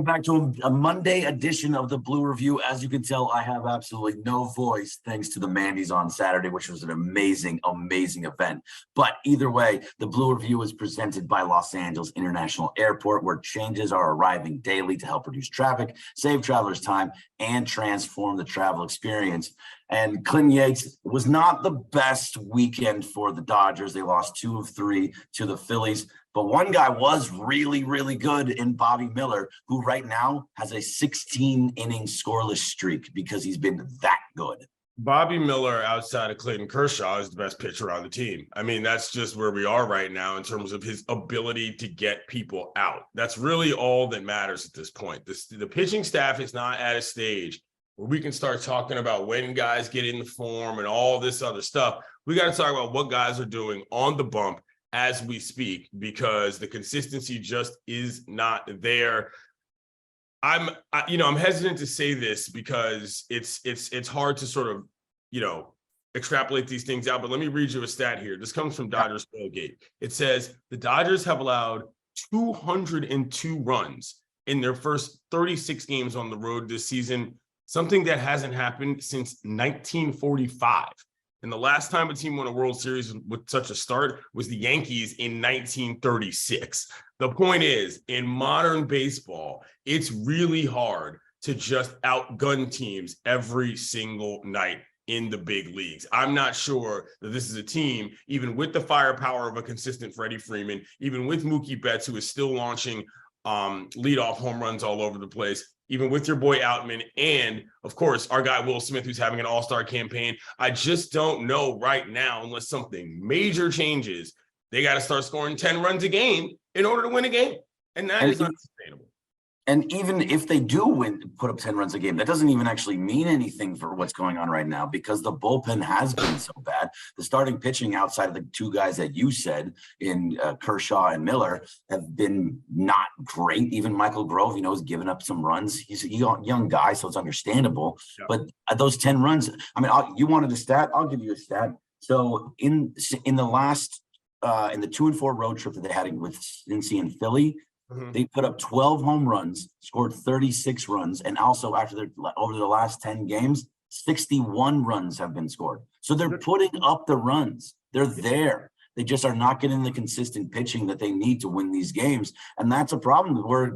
back to a Monday edition of the Blue Review. As you can tell, I have absolutely no voice thanks to the Mandy's on Saturday, which was an amazing, amazing event. But either way, the Blue Review is presented by Los Angeles International Airport, where changes are arriving daily to help reduce traffic, save travelers time, and transform the travel experience. And Clinton Yates was not the best weekend for the Dodgers. They lost 2 of 3 to the Phillies. But one guy was really, really good in Bobby Miller, who right now has a 16-inning scoreless streak because he's been that good. Bobby Miller, outside of Clayton Kershaw, is the best pitcher on the team. I mean, that's just where we are right now in terms of his ability to get people out. That's really all that matters at this point. The pitching staff is not at a stage where we can start talking about when guys get in the form and all this other stuff. We got to talk about what guys are doing on the bump as we speak, because the consistency just is not there. I'm hesitant to say this because it's hard to sort of, extrapolate these things out. But let me read you a stat here. This comes from Dodgers Tailgate. It says the Dodgers have allowed 202 runs in their first 36 games on the road this season, something that hasn't happened since 1945. And the last time a team won a World Series with such a start was the Yankees in 1936. The point is, in modern baseball, it's really hard to just outgun teams every single night in the big leagues. I'm not sure that this is a team, even with the firepower of a consistent Freddie Freeman, even with Mookie Betts, who is still launching leadoff home runs all over the place, even with your boy Outman, and of course, our guy Will Smith, who's having an all-star campaign. I just don't know right now, unless something major changes, they got to start scoring 10 runs a game in order to win a game. And that is unsustainable. And even if they do put up 10 runs a game, that doesn't even actually mean anything for what's going on right now, because the bullpen has been so bad. The starting pitching outside of the 2 guys that you said in Kershaw and Miller have been not great. Even Michael Grove, has given up some runs. He's a young guy, so it's understandable. Yeah. But those 10 runs, you wanted a stat? I'll give you a stat. So in the last, in the 2-4 road trip that they had with Cincy and Philly, they put up 12 home runs, scored 36 runs, and also over the last 10 games, 61 runs have been scored. So they're putting up the runs. They're there. They just are not getting the consistent pitching that they need to win these games. And that's a problem where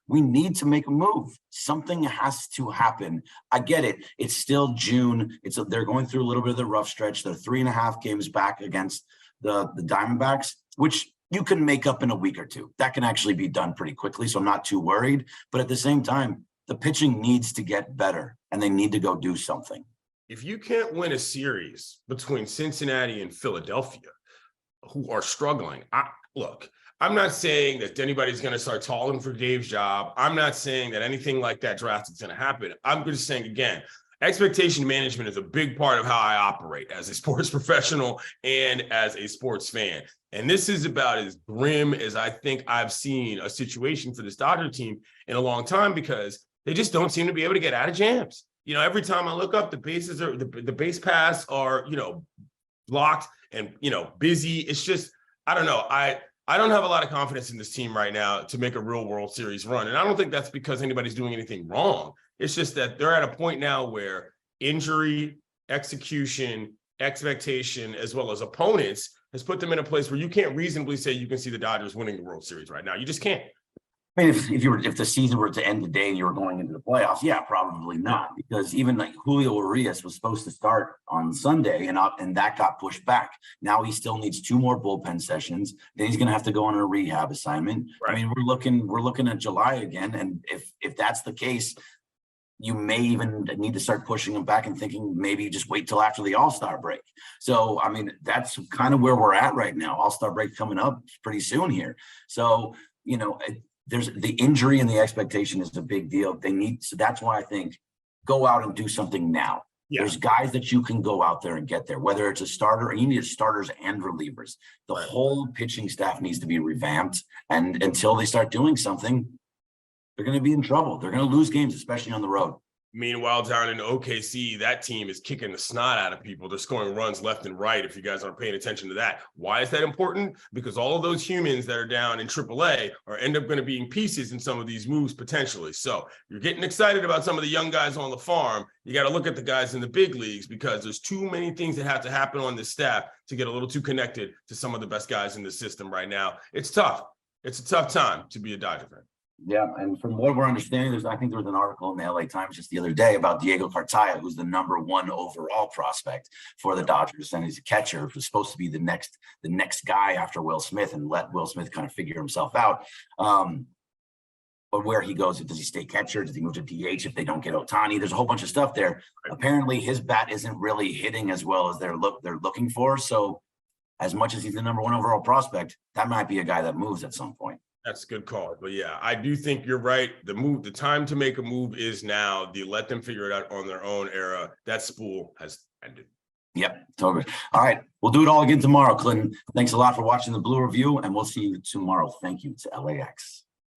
we need to make a move. Something has to happen. I get it. It's still June. They're going through a little bit of the rough stretch. They're 3.5 games back against the Diamondbacks, which you can make up in a week or 2. That can actually be done pretty quickly, so I'm not too worried. But at the same time, the pitching needs to get better, and they need to go do something. If you can't win a series between Cincinnati and Philadelphia, who are struggling, I'm not saying that anybody's going to start calling for Dave's job. I'm not saying that anything like that drastic is going to happen. I'm just saying, again, expectation management is a big part of how I operate as a sports professional and as a sports fan. And this is about as grim as I think I've seen a situation for this Dodger team in a long time, because they just don't seem to be able to get out of jams. Every time I look up, the bases are the base paths are, blocked and, busy. It's just, I don't know. I don't have a lot of confidence in this team right now to make a real World Series run. And I don't think that's because anybody's doing anything wrong. It's just that they're at a point now where injury, execution, expectation, as well as opponents has put them in a place where you can't reasonably say you can see the Dodgers winning the World Series right now. You just can't. If the season were to end today and you were going into the playoffs, yeah, probably not, because even like Julio Urias was supposed to start on Sunday and that got pushed back. Now he still needs 2 more bullpen sessions. Then he's going to have to go on a rehab assignment. Right. We're looking at July again, and if that's the case, you may even need to start pushing them back and thinking maybe just wait till after the All-Star break. So, that's kind of where we're at right now. All-Star break coming up pretty soon here. So, there's the injury and the expectation is a big deal. So that's why I think go out and do something now. Yeah. There's guys that you can go out there and get there, whether it's a starter, or you need starters and relievers. The whole pitching staff needs to be revamped. And until they start doing something, they're going to be in trouble. They're going to lose games, especially on the road. Meanwhile, down in OKC, that team is kicking the snot out of people. They're scoring runs left and right. If you guys aren't paying attention to that, why is that important? Because all of those humans that are down in AAA are end up going to be pieces in some of these moves potentially. So you're getting excited about some of the young guys on the farm. You got to look at the guys in the big leagues because there's too many things that have to happen on this staff to get a little too connected to some of the best guys in the system right now. It's tough. It's a tough time to be a Dodger fan. Yeah, and from what we're understanding, I think there was an article in the LA Times just the other day about Diego Cartaya, who's the #1 overall prospect for the Dodgers, and he's a catcher who's supposed to be the next guy after Will Smith and let Will Smith kind of figure himself out. But where he goes, does he stay catcher? Does he move to DH if they don't get Ohtani? There's a whole bunch of stuff there. Right. Apparently, his bat isn't really hitting as well as they're looking for. So, as much as he's the #1 overall prospect, that might be a guy that moves at some point. That's a good call. But yeah, I do think you're right. The time to make a move is now. The let them figure it out on their own era. That spool has ended. Yep, totally. All right. We'll do it all again tomorrow, Clinton. Thanks a lot for watching the Blue Review, and we'll see you tomorrow. Thank you to LAX.